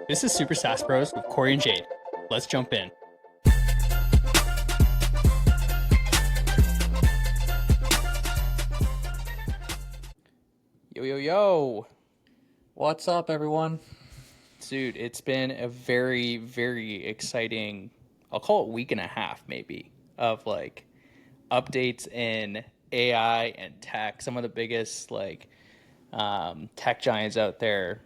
This is Super Sass Bros with Corey and Jade. Let's jump in. Yo, yo, yo. What's up, everyone? Dude, it's been a very, very exciting, I'll call it week and a half maybe, of like updates in AI and tech. Some of the biggest tech giants out there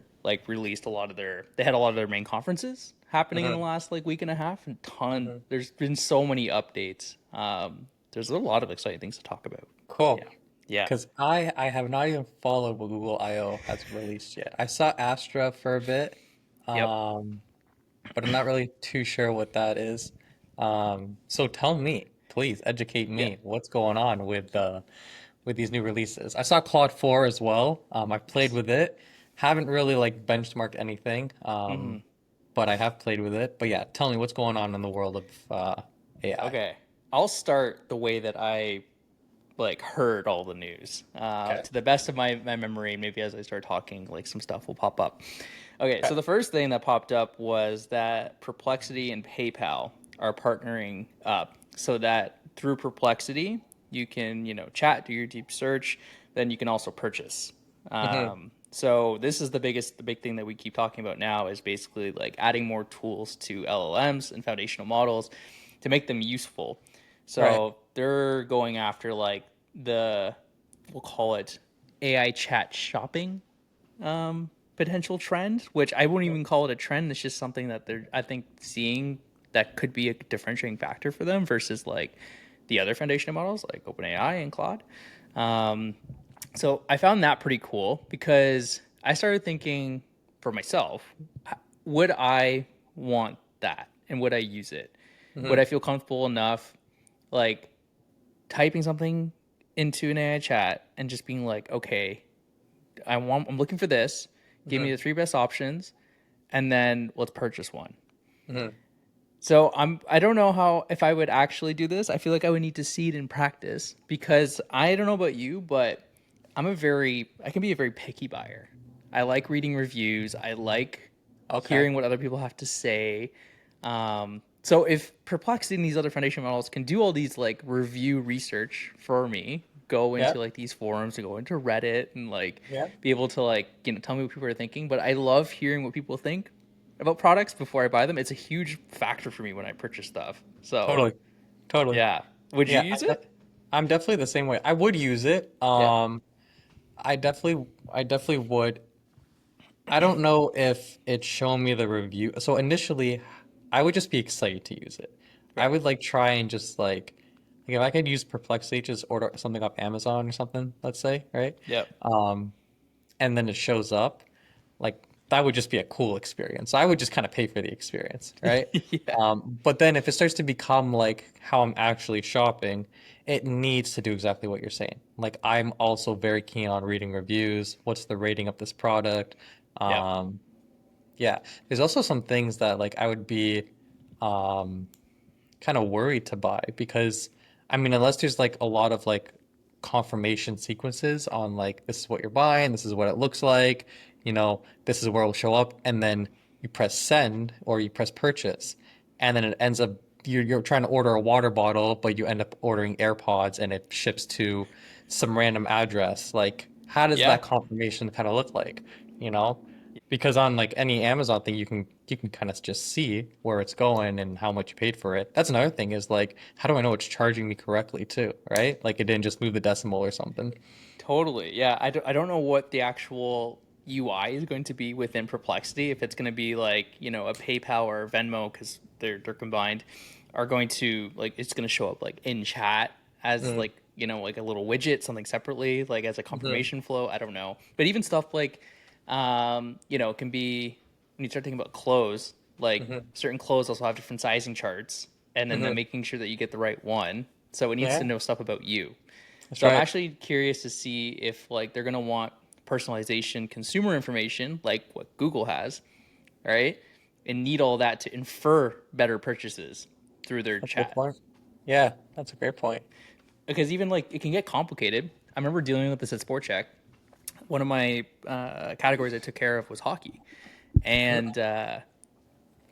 released they had a lot of their main conferences happening in the last week and a half, and there's been so many updates. There's a lot of exciting things to talk about. Cool. Yeah. Yeah. Because I have not even followed what Google I/O has released yet. I saw Astra for a bit, Yep. um, but I'm not really too sure what that is. So tell me, please educate Yeah. me. What's going on with these new releases? I saw Claude 4 as well. I've played Yes. with it. Haven't really benchmarked anything, hmm but I have played with it. But yeah, tell me what's going on in the world of AI. Okay. I'll start the way that I heard all the news. Okay. To the best of my memory, maybe as I start talking, some stuff will pop up. Okay, Okay. so the first thing that popped up was that Perplexity and PayPal are partnering up so that through Perplexity, you can, chat, do your deep search, then you can also purchase. hmm So this is the big thing that we keep talking about now is basically adding more tools to LLMs and foundational models to make them useful. Right. So they're going after the, we'll call it AI chat shopping potential trend, which I wouldn't even call it a trend. It's just something that they're, I think, seeing that could be a differentiating factor for them versus the other foundational models like OpenAI and Claude. Um, so I found that pretty cool because I started thinking for myself, would I want that and would I use it? Would hmm I feel comfortable enough like typing something into an AI chat and just being like, okay, I'm looking for this. Give me hmm the three best options, and then let's purchase one. hmm So I don't know how if I would actually do this. I feel like I would need to see it in practice because I don't know about you, but I can be a very picky buyer. I like reading reviews. I like Okay. hearing what other people have to say. So if Perplexity and these other foundation models can do all these review research for me, go Yeah. into these forums and go into Reddit and Yeah. be able to tell me what people are thinking. But I love hearing what people think about products before I buy them. It's a huge factor for me when I purchase stuff. So Totally. Totally. yeah, would you Yeah. use it? I'm definitely the same way. I would use it. Yeah. I definitely would. I don't know if it's showing me the review. So initially, I would just be excited to use it. I Right. would try and just if I could use Perplexity, just order something off Amazon or something, let's say, right? Yep. Um, and then it shows up. That would just be a cool experience. I would just kind of pay for the experience, right? Yeah. But then if it starts to become like how I'm actually shopping, it needs to do exactly what you're saying. Like I'm also very keen on reading reviews. What's the rating of this product? Yep. Um, yeah, there's also some things that I would be um, kind of worried to buy because I mean, unless there's a lot of confirmation sequences on this is what you're buying, this is what it looks like, this is where it'll show up, and then you press send or you press purchase, and then it ends up you're trying to order a water bottle, but you end up ordering AirPods and it ships to some random address. Like, how does Yeah. that confirmation kind of look like? You know? Because on any Amazon thing, you can kind of just see where it's going and how much you paid for it. That's another thing is how do I know it's charging me correctly too, right? Like it didn't just move the decimal or something. Totally. Yeah. I don't know what the actual UI is going to be within Perplexity. If it's going to be a PayPal or Venmo, because they're combined, are going to it's going to show up in chat as Mm, a little widget, something separately, as a hmm confirmation flow. I don't know. But even stuff it can be when you start thinking about clothes, hmm certain clothes also have different sizing charts, and then hmm making sure that you get the right one. So it needs to Yeah, know stuff about you. that's So I'm right. actually curious to see if they're gonna want personalization consumer information like what Google has, right? And need all that to infer better purchases through their That's a good chat. point. Yeah, that's a great point. Because even it can get complicated. I remember dealing with this at Sport Check. One of my categories I took care of was hockey, and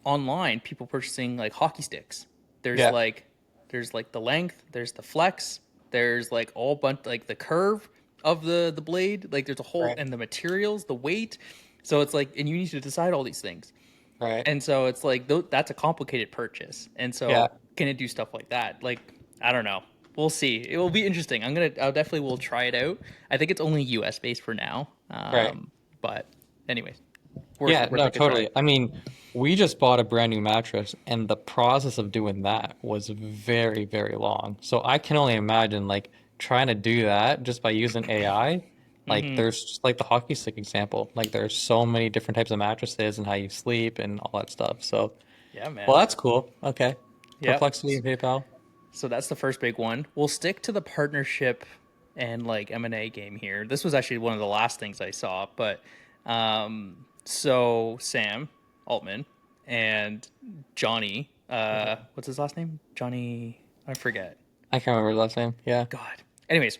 online people purchasing like hockey sticks. There's Yeah. like there's like the length, there's the flex, there's like all bunch like the curve of the blade, like there's a whole Right. and the materials, the weight. So it's like and you need to decide all these things. Right. And so it's like that's a complicated purchase. And Yeah. so can it do stuff like that? Like I don't know. We'll see. It will be interesting. I'll definitely will try it out. I think it's only US based for now. Right. But anyways, Yeah, worth no, like a try. totally. I mean, we just bought a brand new mattress, and the process of doing that was very, very long. So I can only imagine like trying to do that just by using AI. Like Mm-hmm. there's just like the hockey stick example. Like there's so many different types of mattresses and how you sleep and all that stuff. So, Yeah, well, man. that's cool. Okay. Yep. Perplexity and PayPal. So that's the first big one. We'll stick to the partnership and like M&A game here. This was actually one of the last things I saw, but so Sam Altman and Johnny, Mhm. what's his last name? Johnny, I forget. I can't remember the last name. Yeah. God. Anyways,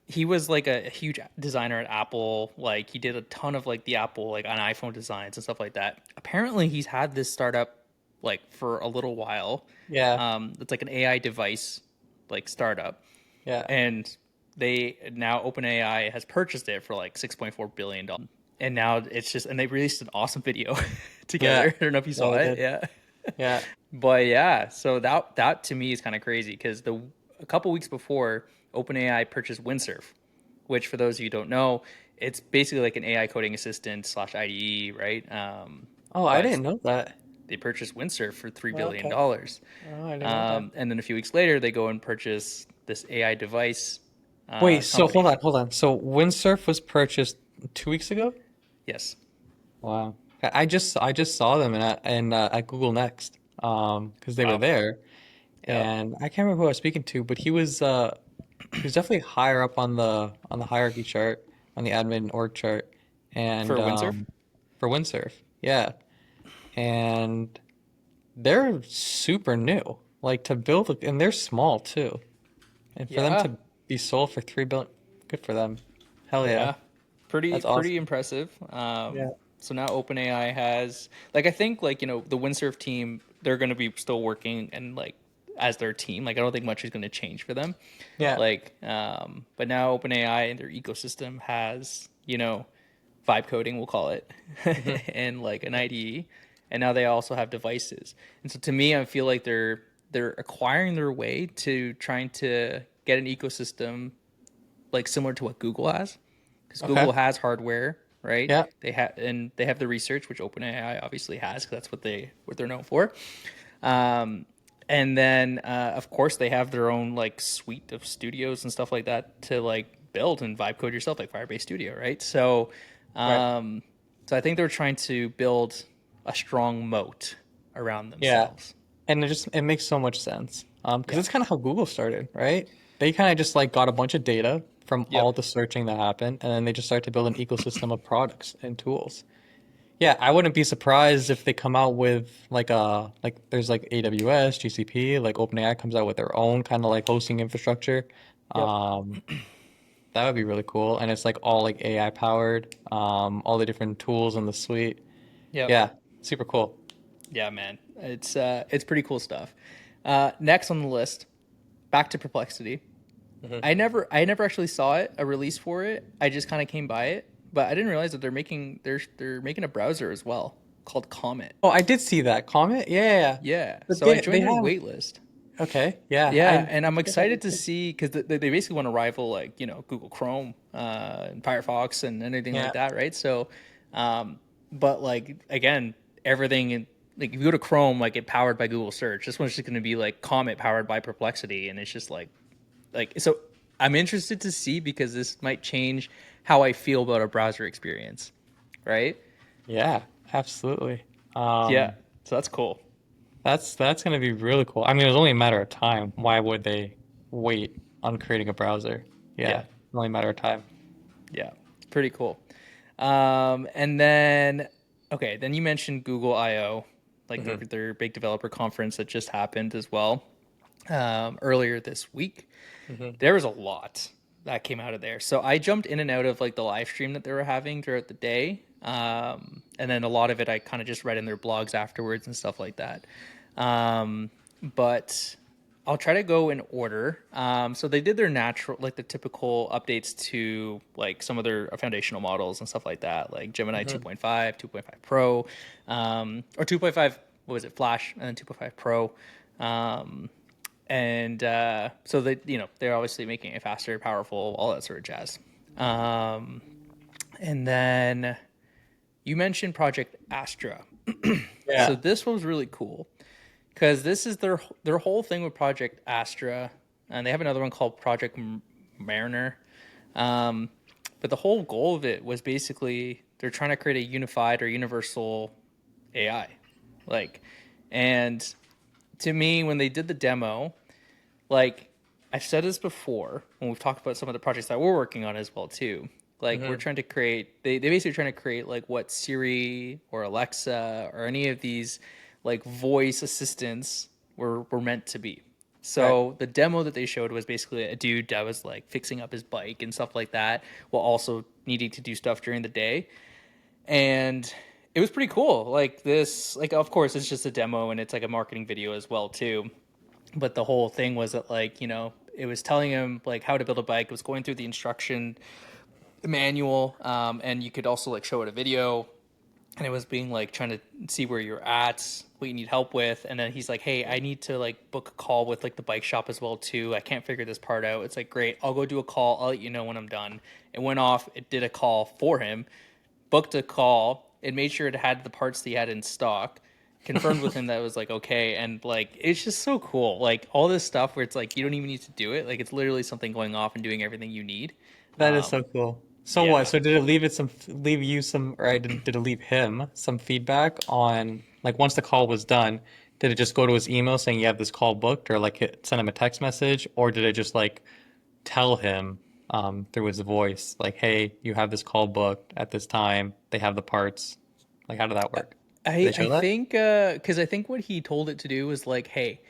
he was like a huge designer at Apple. Like he did a ton of like the Apple like on iPhone designs and stuff like that. Apparently, he's had this startup like for a little while. Yeah. It's like an AI device like startup, Yeah. and they now OpenAI has purchased it for like $6.4 billion. And now it's just and they released an awesome video Yeah. together. I don't know if you Yeah, saw they it. did. Yeah. Yeah. But yeah, so that to me is kind of crazy because the a couple weeks before OpenAI purchased Windsurf, which for those of you who don't know, it's basically like an AI coding assistant slash IDE, right? Oh, I But didn't know that. they purchased Windsurf for $3 billion Okay. dollars, Oh, I didn't know that. and then a few weeks later they go and purchase this AI device Wait, so hold company. on, hold on. So Windsurf was purchased 2 weeks ago? Yes. Wow. I just saw them at Google Next, because they were Wow. there, Yep. and I can't remember who I was speaking to, but he was definitely higher up on the hierarchy chart, on the admin org chart, For and Windsurf. for Windsurf, yeah, and they're super new, like to build, and they're small too, and for them Yeah. to be sold for 3 billion, good for them, hell yeah, Yeah, pretty that's pretty awesome. impressive. Yeah. So now OpenAI has like I think like the Windsurf team they're going to be still working and like as their team. Like I don't think much is going to change for them. Yeah. Like but now OpenAI and their ecosystem has vibe coding we'll call it Hmm. and like an IDE, and now they also have devices. And so to me, I feel like they're acquiring their way to trying to get an ecosystem like similar to what Google has, because Okay. Google has hardware, right? Yeah. They have the research, which OpenAI obviously has, because that's what they're known for. Um, and then of course they have their own like suite of studios and stuff like that to like build and vibe code yourself, like Firebase Studio, right? Right. Um, so I think they're trying to build a strong moat around Yeah. themselves. And it makes so much sense. Because Yeah. it's kind of how Google started, right? They kind of just like got a bunch of data from Yep. all the searching that happened, and then they just started to build an ecosystem of products and tools. Yeah, I wouldn't be surprised if they come out with like there's like AWS, GCP, like OpenAI comes out with their own kind of like hosting infrastructure. Yep. Um, that would be really cool. And it's like all like AI powered, all the different tools in the suite. Yep. Yeah, super cool. Yeah, man. It's pretty cool stuff. Next on the list, back to Perplexity. Hmm. I never actually saw it, a release for it. I just kind of came by it, but I didn't realize that they're making a browser as well called Comet. Oh, I did see that comment. Yeah, yeah, yeah. Yeah, But so I they joined their have, wait list. okay, yeah. Yeah, I and I'm guess I excited did to too. see because they basically want to rival like Google Chrome and Firefox and anything like Yeah, that, right? So, um, but like again, everything like if you go to Chrome, like it powered by Google Search. This one's just going to be like Comet powered by Perplexity, and it's just like so. I'm interested to see because this might change how I feel about a browser experience, right? yeah, absolutely. Yeah, Um, so that's cool. that's gonna be really cool. I mean, it was only a matter of time. Why would they wait on creating a browser? Yeah, Yeah, it's only a matter of time. yeah, it's pretty cool. And then, okay, then you mentioned Google I/O, like Hmm. their big developer conference that just happened as well earlier this week. Hmm. There was a lot that came out of there. So I jumped in and out of like the live stream that they were having throughout the day. And then a lot of it I kind of just read in their blogs afterwards and stuff like that. But I'll try to go in order. So they did their natural, like the typical updates to like some of their foundational models and stuff like that, like Gemini Hmm. 2.5, 2.5 Pro, or 2.5, what was it, Flash, and then 2.5 Pro. Um, and so they, they're obviously making it faster, powerful, all that sort of jazz. Um, and then you mentioned Project Astra. So Yeah. this was really cool because this is their whole thing with Project Astra, and they have another one called Project Mariner. Um, but the whole goal of it was basically they're trying to create a unified or universal AI, like, and to me when they did the demo, like I've said this before when we've talked about some of the projects that we're working on as well too. Like we're Hmm. trying to create, they basically trying to create like what Siri or Alexa or any of these like voice assistants were meant to be. Right. So the demo that they showed was basically a dude that was like fixing up his bike and stuff like that, while also needing to do stuff during the day. And it was pretty cool. Like this, like of course it's just a demo and it's like a marketing video as well too, but the whole thing was that like it was telling him like how to build a bike. It was going through the instruction manual, and you could also like show it a video, and it was being like trying to see where you're at, what you need help with. And then he's like, hey, I need to like book a call with like the bike shop as well too. I can't figure this part out. It's like, great, I'll go do a call, I'll let you know when I'm done. It went off, it did a call for him, booked a call, it made sure it had the parts that he had in stock, confirmed with him that it was like okay. And like it's just so cool, like all this stuff where it's like you don't even need to do it, like it's literally something going off and doing everything you need. That is so cool. So what? Yeah. So did it leave you some, or did it leave him some feedback on, like, once the call was done, did it just go to his email saying you have this call booked, or like send him a text message, or did it just like tell him through his voice, like, hey, you have this call booked at this time, they have the parts. Like, how did that work? Did they I show that? think because I think what he told it to do was like, hey,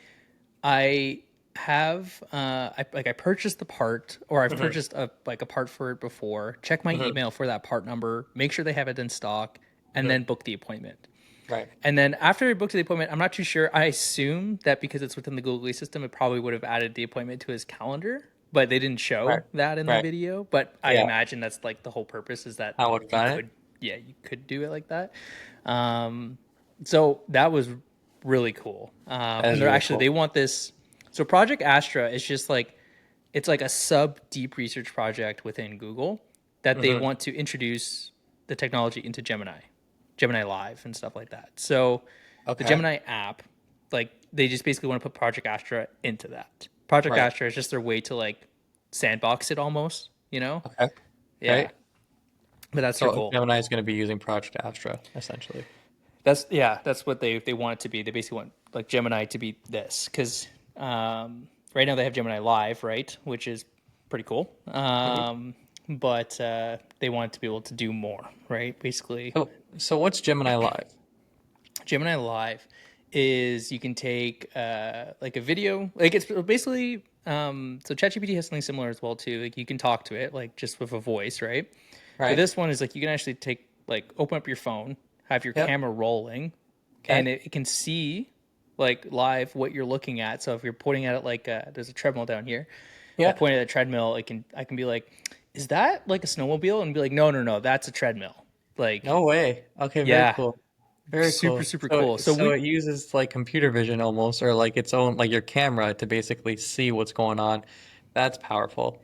I have I purchased the part, or I've Hmm. purchased a part for it before. Check my Hmm. email for that part number, make sure they have it in stock, and Hmm. then book the appointment. Right. And then after I booked the appointment, I'm not too sure. I assume that because it's within the Google system, it probably would have added the appointment to his calendar, but they didn't Right. show that in the Right. video. But I Yeah. imagine that's like the whole purpose, is that I would have you done it. could, yeah, you could do it like that. Um, so that was really cool. That And is they're really actually, cool. they want this. So Project Astra is just like, it's like a sub deep research project within Google that they Hmm. want to introduce the technology into Gemini, Gemini Live, and stuff like that. So the Okay. Gemini app, like they just basically want to put Project Astra into that. Project Right. Astra is just their way to like sandbox it almost, Okay. Yeah. Right. But that's their So goal. Gemini is going to be using Project Astra, essentially. That's yeah, that's what they want it to be. They basically want like Gemini to be this because right now they have Gemini Live, right, which is pretty cool. Hmm. But they want it to be able to do more, right? Basically, So what's Gemini Live? Gemini Live is you can take like a video, like it's basically so ChatGPT has something similar as well too. Like you can talk to it like just with a voice, right? But Right. this one is like you can actually take like open up your phone, have your Yep. camera rolling, Okay. and it can see like live what you're looking at. So if you're pointing at it like there's a treadmill down here, if I Yeah. point at a treadmill, I can be like, is that like a snowmobile? And be like, no, no, no, that's a treadmill. Like, No way. Okay, very yeah, cool. Very super, cool. super So cool. So so we it uses like computer vision almost, or like its own, like your camera, to basically see what's going on. That's powerful.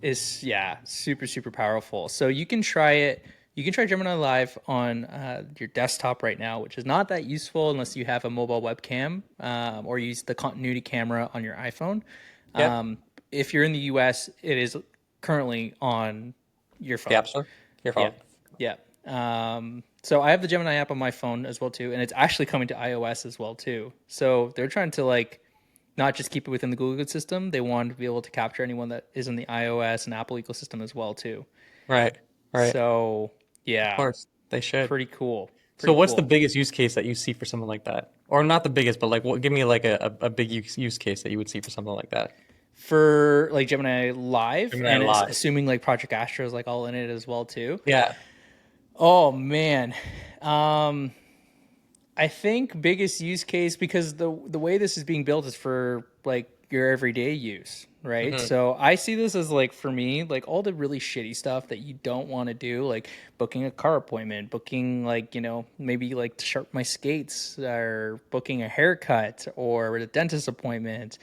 is yeah, super, super powerful. So you can try it. You can try Gemini Live on your desktop right now, which is not that useful unless you have a mobile webcam, or use the continuity camera on your iPhone. Yep. Um, if you're in the US, it is currently on your The phone. App Store. Your Yeah, phone. yeah. So I have the Gemini app on my phone as well too, and it's actually coming to iOS as well too. So they're trying to like not just keep it within the Google system; they want to be able to capture anyone that is in the iOS and Apple ecosystem as well too. Right. Right. So Of yeah, course, they should. pretty cool. So Pretty what's the cool. biggest use case that you see for something like that? Or not the biggest, but like what, give me like a big use case that you would see for something like that. For like Gemini Live, Gemini and it's Live. assuming like Project Astra is like all in it as well too. Yeah. Oh man. Um I think biggest use case because the way this is being built is for like your everyday use, right? Hmm. So I see this as like for me, like all the really shitty stuff that you don't want to do, like booking a car appointment, booking like, maybe like to sharpen my skates or booking a haircut or a dentist appointment,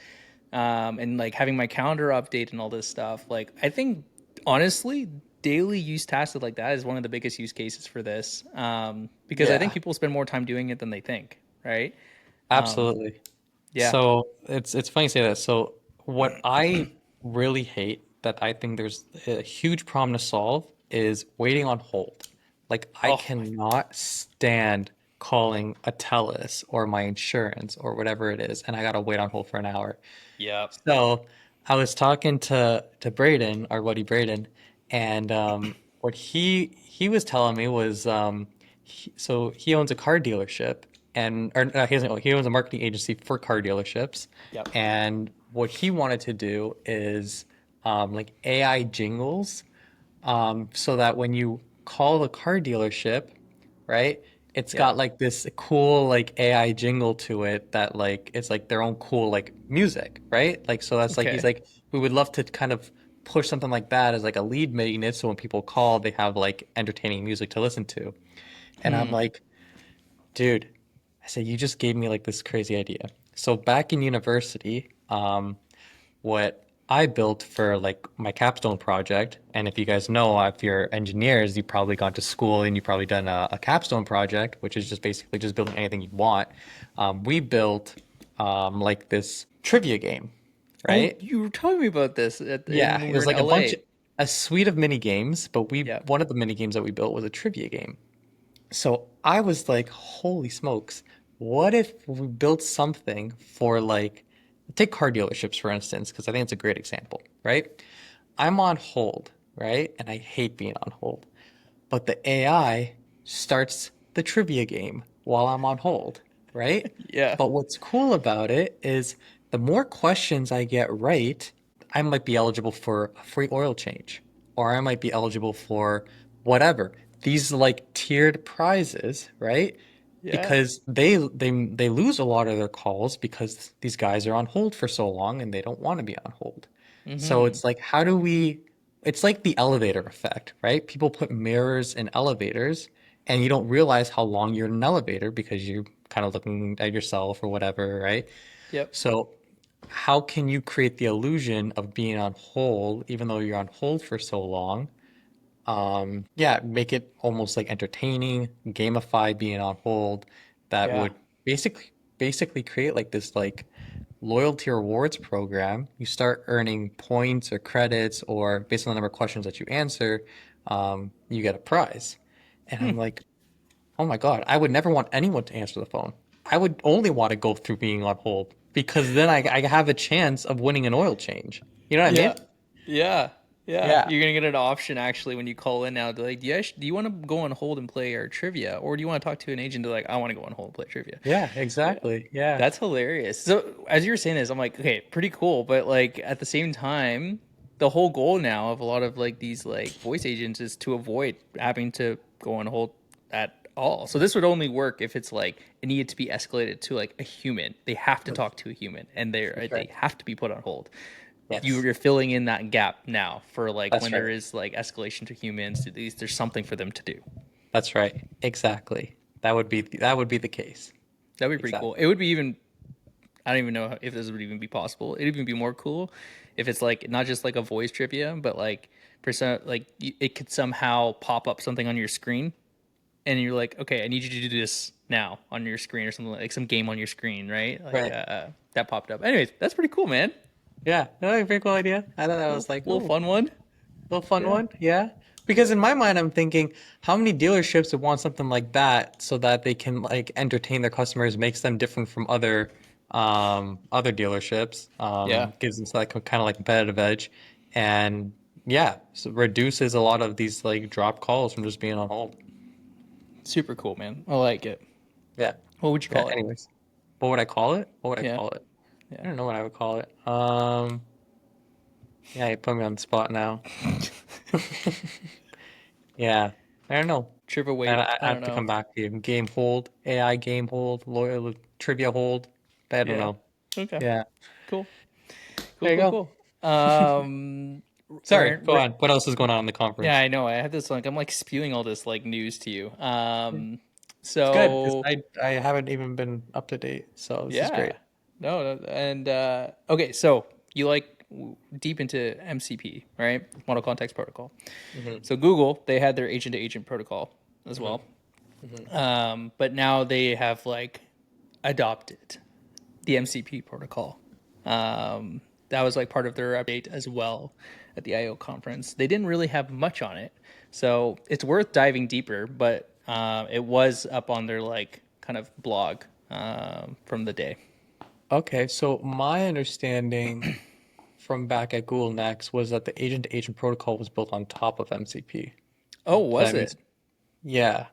and like having my calendar update and all this stuff. Like I think honestly, daily use tasks like that is one of the biggest use cases for this, because I think Yeah, people spend more time doing it than they think, right? absolutely. Yeah. So it's funny you say that. So what I really hate that I think there's a huge problem to solve is waiting on hold. Like I Oh my. cannot stand calling a TELUS or my insurance or whatever it is, and I gotta wait on hold for an hour. Yeah. So I was talking to Braden, our buddy Braden, and what he was telling me was so he owns a car dealership and or he doesn't, he owns a marketing agency for car dealerships, Yep. and what he wanted to do is like AI jingles, so that when you call the car dealership, right? It's Yep. got like this cool like AI jingle to it that like it's like their own cool like music, right? Like so that's like he's Okay. like we would love to kind of push something like that as like a lead magnet so when people call they have like entertaining music to listen to. And I'm Hmm. like, dude, I said you just gave me like this crazy idea. So back in university, what I built for like my capstone project, and if you guys know, if you're engineers, you've probably gone to school and you've probably done a capstone project, which is just basically just building anything you want. We built like this trivia game, Oh, right? you were telling me about this Yeah, when it we were was in like a bunch, LA. a suite of mini games, but Yep. one of the mini games that we built was a trivia game. So I was like, holy smokes, what if we built something for like, take car dealerships for instance, because I think it's a great example, right? I'm on hold, right? And I hate being on hold. But the AI starts the trivia game while I'm on hold, right? Yeah. But what's cool about it is the more questions I get right, I might be eligible for a free oil change, or I might be eligible for whatever. These like tiered prizes, right? Yeah. Because they lose a lot of their calls because these guys are on hold for so long and they don't want to be on hold. So Hmm. it's like, how do we it's like the elevator effect, right? People put mirrors in elevators and you don't realize how long you're in an elevator because you're kind of looking at yourself or whatever, right? Yep. So how can you create the illusion of being on hold even though you're on hold for so long? Yeah, make it almost like entertaining, gamify being on hold that Yeah. would basically create like this like loyalty rewards program. You start earning points or credits or based on the number of questions that you answer, you get a prize. And Hmm. I'm like, oh my God, I would never want anyone to answer the phone. I would only want to go through being on hold because then I have a chance of winning an oil change. You know what I Yeah. mean? Yeah. Yeah. Yeah. You're gonna get an option actually when you call in now to like, do you want to go on hold and play our trivia, or do you want to talk to an agent to like, I want to go on hold and play trivia? Yeah, Yeah. exactly. Yeah. That's hilarious. So as you were saying this, I'm like, okay, pretty cool, but like at the same time, the whole goal now of a lot of like these like voice agents is to avoid having to go on hold at all. So this would only work if it's like it needed to be escalated to like a human. They have to talk to a human, and That's they right. have to be put on hold. Yes, You're filling in that gap now for like that's when right. there is like escalation to humans. At least there's something for them to do. That's right. Exactly. That would be the case. That would be pretty cool. Exactly. It would be even I don't even know if this would even be possible. It'd even be more cool if it's like not just like a voice trivia, but like percent like it could somehow pop up something on your screen, and you're like, okay, I need you to do this now on your screen or something like some game on your screen, right? Like Right. that popped up. Anyways, that's pretty cool, man. Yeah. No, very cool idea. I thought that was like, Little oh, fun one. little fun Yeah. one. Yeah. Because in my mind, I'm thinking, how many dealerships would want something like that so that they can like entertain their customers, makes them different from other dealerships, Yeah. gives them like a kind of like competitive edge, and yeah, so reduces a lot of these like drop calls from just being on hold. Super cool, man. I like it. Yeah. What would you Yeah. call it? Anyways, what would I call it? What would I Yeah. call it? I Yeah. don't know what I would call it. Yeah, you put me on the spot now. Yeah, I don't know. Trivia And weight. I I don't have to know. come back to you. Game hold, AI game hold, lawyer, trivia hold. I don't Yeah. know. Okay. Yeah. Cool. Cool. There you Cool. go. Cool. Sorry, Ryan, go on. What else is going on in the yeah, conference? I know. I have this like I'm like spewing all this like news to you. It's good because So I haven't even been up to date, so this is yeah, great. no, and okay, so you like deep into MCP, right? Model Context Protocol. Hmm. So Google, they had their agent to agent protocol as Hmm. well, Hmm. but now they have like adopted the MCP protocol. That was like part of their update as well at the IO conference. They didn't really have much on it, so it's worth diving deeper. But it was up on their like kind of blog from the day. Okay, so my understanding from back at Google Next was that the agent-to-agent protocol was built on top of MCP. Oh, Did I was miss? it Yeah,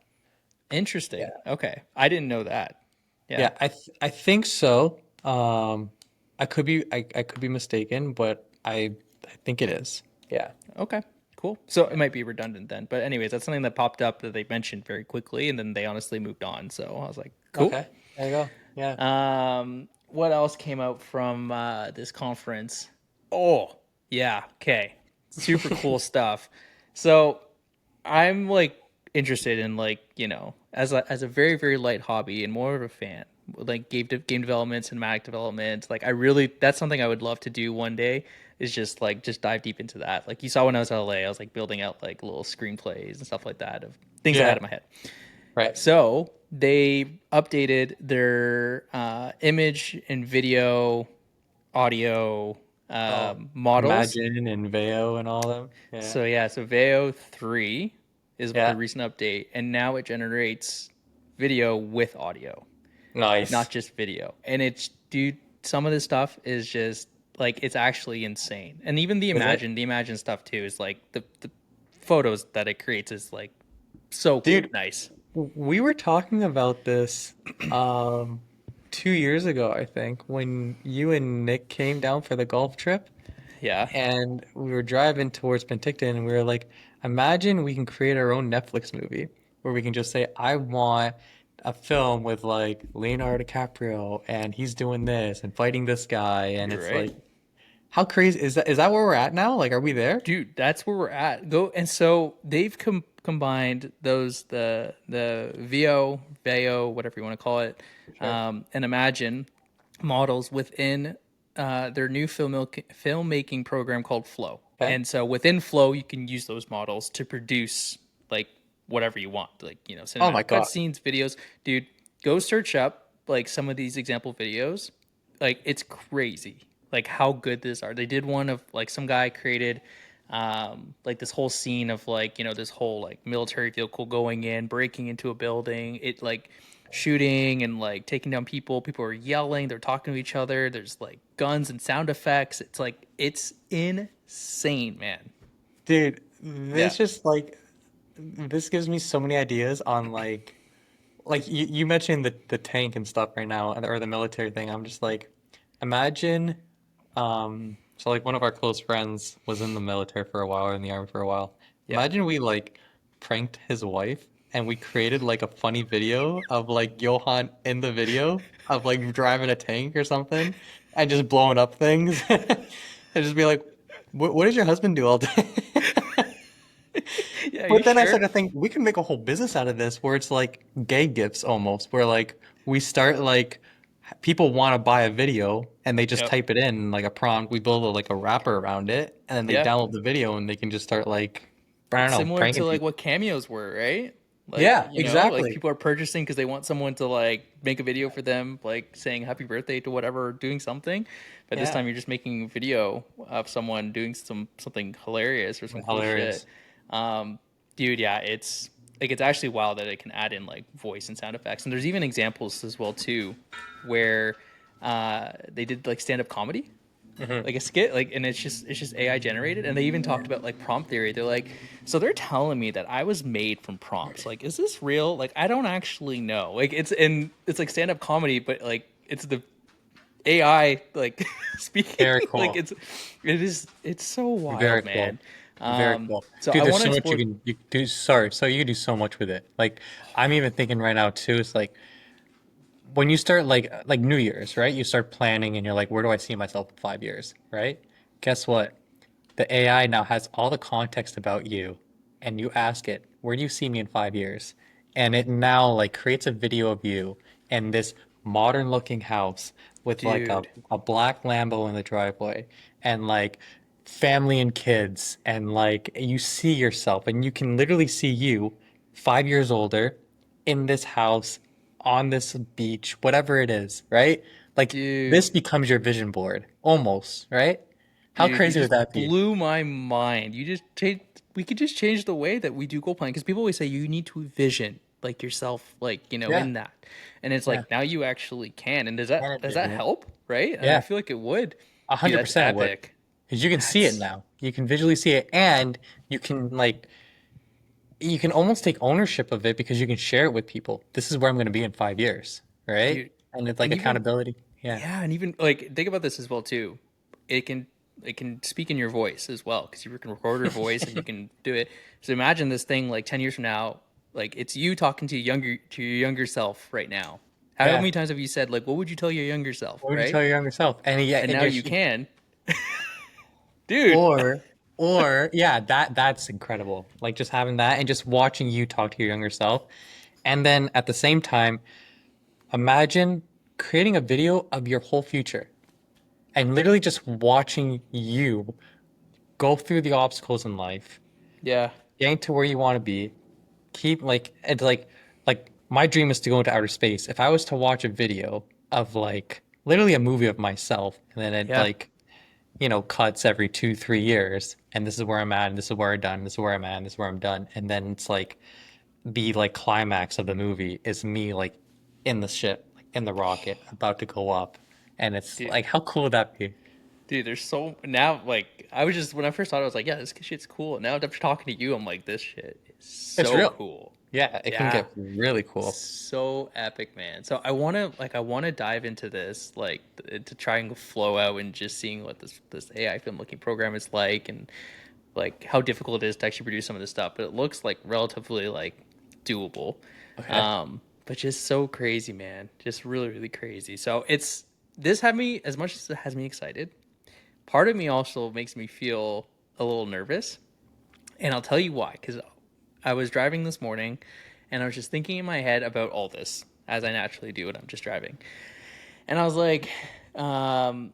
interesting? yeah, Okay, I didn't know that. Yeah. yeah. I think so. I could be mistaken, but I think it is. Yeah, Okay. Cool. So it yeah. might be redundant then, but anyways, that's something that popped up that they mentioned very quickly, and then they honestly moved on. So I was like, cool. Okay, there you go. Yeah. What else came out from this conference? Oh, yeah. Okay. Super cool stuff. So I'm like interested in like as a very very light hobby and more of a fan like game development, cinematic development. Like I really that's something I would love to do one day. Is just like just dive deep into that. Like you saw when I was in LA, I was like building out like little screenplays and stuff like that of things I had Yeah, in my head. right. So they updated their image and video, audio Oh, models. Imagine and Veo and all them. Yeah. So yeah, so Veo 3 is the Yeah. recent update, and now it generates video with audio, not Nice. just video. And it's dude, some of this stuff is just like it's actually insane. And even Is it? the Imagine stuff too is like the photos that it creates is like so Dude, nice. we were talking about this 2 years ago, I think, when you and Nick came down for the golf trip Yeah, and we were driving towards Penticton and we were like, imagine we can create our own Netflix movie where we can just say, I want a film with like Leonardo DiCaprio and he's doing this and fighting this guy and you're it's right. like how crazy is that where we're at now? Like are we there? Dude, that's where we're at. Go and so they've combined those the VO, whatever you want to call it, Sure. and Imagine models within their new filmmaking program called Flow. Okay. And so within Flow, you can use those models to produce like whatever you want, like Oh my cinematic God. cutscenes, videos. Dude, go search up like some of these example videos. Like it's crazy, like how good these are. They did one of like some guy created like this whole scene of like this whole like military vehicle going in breaking into a building, it like shooting and like taking down people are yelling, they're talking to each other, there's like guns and sound effects, it's like it's insane, man. Dude, Yeah, this just like this gives me so many ideas on like you mentioned the tank and stuff right now or the military thing. I'm just like imagine so like one of our close friends was in the military for a while or in the army for a while. yeah, Imagine we like pranked his wife and we created like a funny video of like Johan in the video of like driving a tank or something and just blowing up things and just be like what does your husband do all day? yeah, you But then I sure? started to think we can make a whole business out of this where it's like gay gifts almost, where like we start like people want to buy a video and they just Yep. type it in like a prompt. We build like a wrapper around it and then they Yeah, download the video and they can just start like I don't know, similar to pranking like people. what cameos were, right? Like, Yeah, like exactly. people are purchasing because they want someone to like make a video for them, like saying happy birthday to whatever, doing something. But this Yeah. time you're just making a video of someone doing something hilarious or some cool shit. Hilarious. Um, dude, yeah, it's like it's actually wild that it can add in like voice and sound effects. And there's even examples as well too, where they did like stand up comedy, Hmm. like a skit, like, and it's just AI generated. And they even talked about like prompt theory. They're like, so they're telling me that I was made from prompts. Like, is this real? Like, I don't actually know. Like, it's like stand up comedy, but like it's the AI like speaking. Very Like, cool. it's so Very wild, cool. man. Very cool. So Dude, I there's want to so much explore. you can do. Sorry, so you can do so much with it. Like I'm even thinking right now too, it's like when you start like New Year's, right? You start planning and you're like, where do I see myself in 5 years, right? Guess what? The AI now has all the context about you, and you ask it, where do you see me in 5 years? And it now like creates a video of you in this modern looking house with like Dude, a black Lambo in the driveway and like family and kids, and like you see yourself and you can literally see you 5 years older in this house on this beach, whatever it is, right? Like dude, this becomes your vision board almost, right? How dude, you crazy would just that be? blew my mind. You just change. We could just change the way that we do goal planning because people always say you need to vision like yourself, like Yeah, in that, and it's yeah. like now you actually can. And Can does that envision it. help? Right? And I Yeah, feel like it would. a Dude, hundred that's percent it would. epic. Because you can see it That's now. You can visually see it, and you can like you can almost take ownership of it because you can share it with people. This is where I'm going to be in 5 years, right? dude, And it's like and even accountability. Yeah. yeah, and even like think about this as well too. It can it can speak in your voice as well because you can record your voice and you can do it. So imagine this thing like 10 years from now, like it's you talking to your younger self right now. How Yeah. many times have you said like, what would you tell your younger self, What would you right? tell your younger self? And yeah, And and now you're you can, dude. or or yeah, that's incredible. Like just having that and just watching you talk to your younger self. And then at the same time, imagine creating a video of your whole future and literally just watching you go through the obstacles in life, Yeah, getting to where you want to be. Keep like it's like my dream is to go into outer space. If I was to watch a video of like literally a movie of myself, and then it yeah, like cuts every 2 3 years, and this is where I'm at, and this is where I'm done, this is where I'm at, and this is where I'm done, and then it's like the like climax of the movie is me like in the ship, like in the rocket, about to go up, and it's dude. like how cool would that be? Dude, there's so now like I was just when I first thought I was like, yeah, this shit's cool. Now after talking to you, I'm like, this shit is It's so real. cool. Yeah, it can Yeah. get really cool. So epic, man. So I want to dive into this like to try and flow out and just seeing what this AI filmmaking program is like and like how difficult it is to actually produce some of this stuff. But it looks like relatively like doable. Okay. But just so crazy, man. Just really crazy. So it's this had me as much as it has me excited. Part of me also makes me feel a little nervous, and I'll tell you why. Because I was driving this morning, and I was just thinking in my head about all this, as I naturally do when I'm just driving. And I was like, um,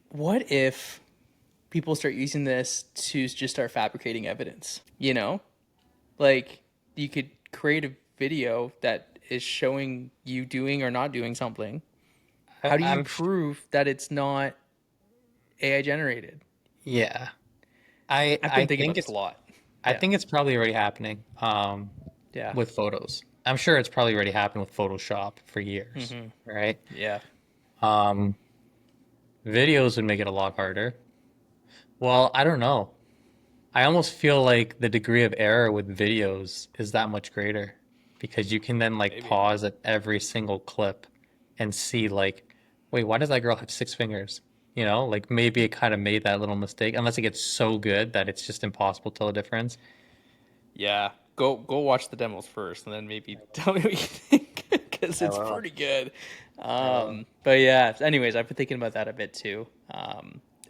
what if people start using this to just start fabricating evidence? You know, like you could create a video that is showing you doing or not doing something. How do you I'm prove that it's not AI generated? yeah. I I've I been thinking about think this a it's lot. I Yeah. think it's probably already happening Yeah. with photos. I'm sure it's probably already happened with Photoshop for years, Mm-hmm. right? Yeah. Um, Videos would make it a lot harder. Well, I don't know. I almost feel like the degree of error with videos is that much greater because you can then like Maybe. pause at every single clip and see like, wait, why does that girl have 6 fingers? Like maybe it kind of made that little mistake, unless it gets so good that it's just impossible to tell the difference. Yeah. Go watch the demos first, and then maybe tell me what you think, because I it's will. pretty good. I will. But yeah. Anyways, I've been thinking about that a bit too.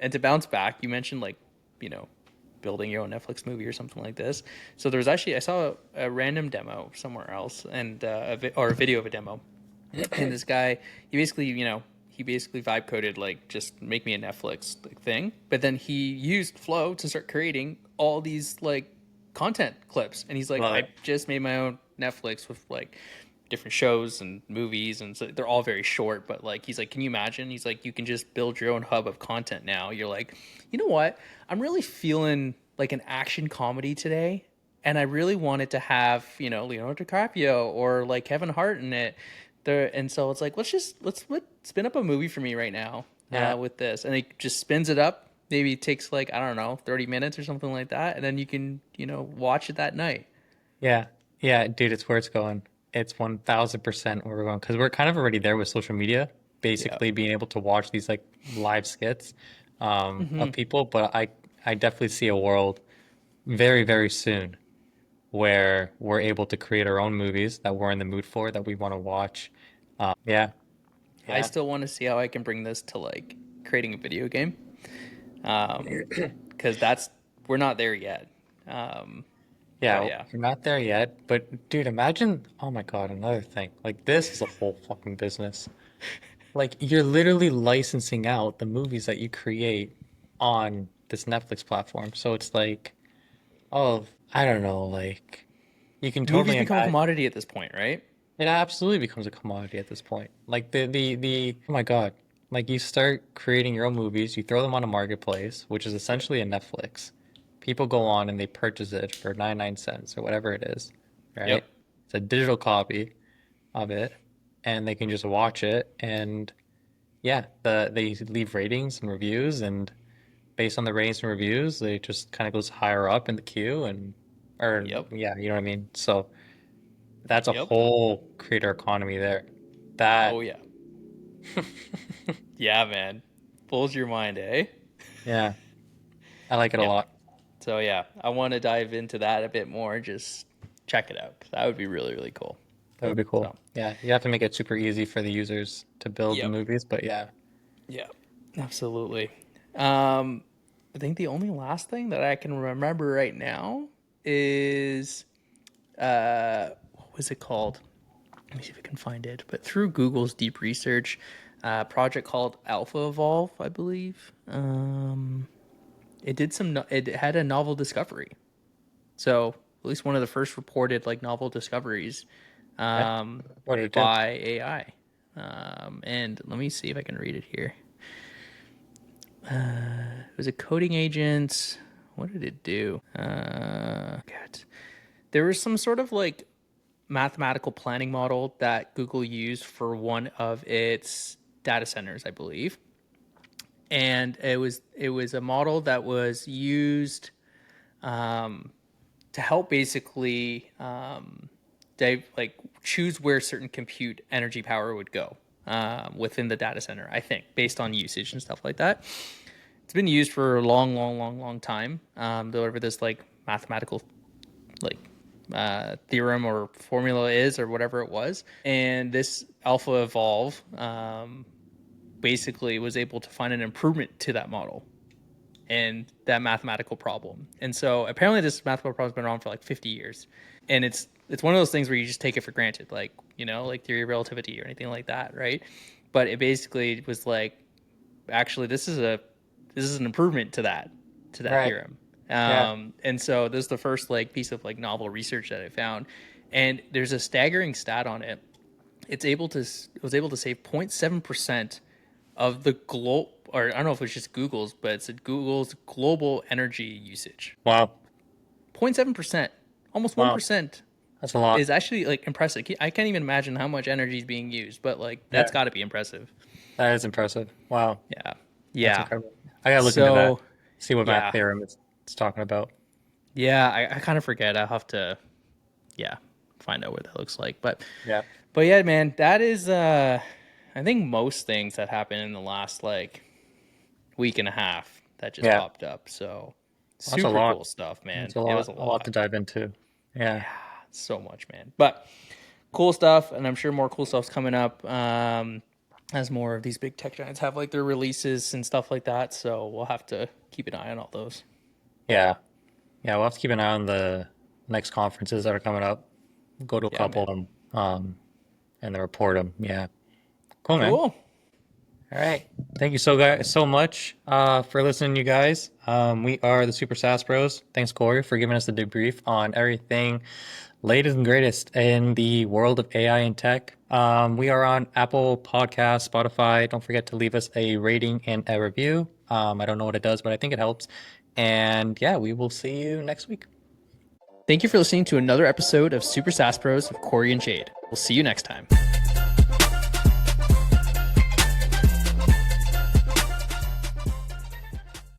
And to bounce back, you mentioned like, you know, building your own Netflix movie or something like this. So there was actually I saw a random demo somewhere else, and or a video of a demo, and this guy he basically vibe coded like just make me a Netflix like, thing, but then he used Flow to start creating all these like content clips, and he's like, Love I it. just made my own Netflix with like different shows and movies, and so they're all very short, but like he's like, can you imagine, he's like, you can just build your own hub of content now. You're like, you know what, I'm really feeling like an action comedy today, and I really wanted to have, you know, Leonardo DiCaprio or like Kevin Hart in it there. And so it's like, let's spin up a movie for me right now Yeah. with this, and it just spins it up. Maybe it takes like, I don't know, 30 minutes or something like that, and then you can, you know, watch it that night. Yeah. Yeah, dude, it's where it's going. It's 1000% where we're going because we're kind of already there with social media, Yeah. basically being able to watch these like live skits of people. But I definitely see a world very, very soon where we're able to create our own movies that we're in the mood for, that we want to watch. Yeah, I yeah, still want to see how I can bring this to like creating a video game. Because that's we're not there yet. Um, but yeah. yeah, We're not there yet, but dude, imagine. Oh my God, another thing. Like this is a whole fucking business. Like you're literally licensing out the movies that you create on this Netflix platform. So it's like, oh, I don't know, like you can movies totally become a imagine. commodity at this point, right? It absolutely becomes a commodity at this point. Like the oh my God. Like you start creating your own movies, you throw them on a marketplace, which is essentially a Netflix. People go on and they purchase it for 99 cents or whatever it is, Yep. right? It's a digital copy of it, and they can just watch it and yeah, they leave ratings and reviews, and based on the ratings and reviews, they just kind of goes higher up in the queue and or Yep. yeah, you know what I mean? So that's a Yep. whole creator economy there. That Oh yeah. Yeah, man. Blows your mind, eh? yeah, I like it a Yeah. lot. So yeah, I want to dive into that a bit more. Just check it out. That would be really, really cool. That would be cool. So Yeah, you have to make it super easy for the users to build the yep. movies, but yeah. Yeah. Absolutely. Um, I think the only last thing that I can remember right now is what was it called? Let me see if I can find it. But through Google's deep research, a project called Alpha Evolve, I believe. It did some. It had a novel discovery. So at least one of the first reported like novel discoveries Yeah. um, What did it do? by AI. And let me see if I can read it here. It was a coding agent. What did it do? God. There was some sort of like mathematical planning model that Google used for one of its data centers, I believe. And it was a model that was used to help basically like choose where certain compute energy power would go within the data center. I think based on usage and stuff like that. It's been used for a long, long, long, long time. Whatever this like mathematical like theorem or formula is or whatever it was. And this Alpha Evolve basically was able to find an improvement to that model and that mathematical problem. And so apparently this mathematical problem's been around for like 50 years. And it's one of those things where you just take it for granted, like, like theory of relativity or anything like that, right? But it basically was like, actually this is an improvement to that Right. theorem. Yeah. And so this is the first like piece of like novel research that I found, and there's a staggering stat on it. It was able to save 0.7% of the global, or I don't know if it's just Google's, but it's Google's global energy usage. Wow. 0.7%, almost Wow. 1% That's a lot. is actually like impressive. I can't even imagine how much energy is being used, but like that's Yeah. got to be impressive. That is impressive. Wow. Yeah. That's Yeah. incredible. I gotta look into that. So, See what math yeah. theorem it's talking about. Yeah, I kind of forget. I'll have to, yeah, find out what that looks like. Yeah. But yeah, man, that is I think most things that happened in the last like week and a half that just Yeah. popped up. So That's a super lot. cool stuff, man. That's a It was lot. a A lot to lot. dive into. Yeah. So much, man. But cool stuff, and I'm sure more cool stuff's coming up. As more of these big tech giants have like their releases and stuff like that. So we'll have to keep an eye on all those. Yeah. Yeah. We'll have to keep an eye on the next conferences that are coming up. Go to a Yeah, couple man. of them. And then report them. Yeah. Cool, man. Cool. All right. Thank you so much for listening, you guys. We are the Super Sass Bros. Thanks, Corey, for giving us the debrief on everything latest and greatest in the world of AI and tech. We are on Apple Podcasts, Spotify. Don't forget to leave us a rating and a review. I don't know what it does, but I think it helps. And yeah, we will see you next week. Thank you for listening to another episode of Super Sass Bros of Corey and Jade. We'll see you next time.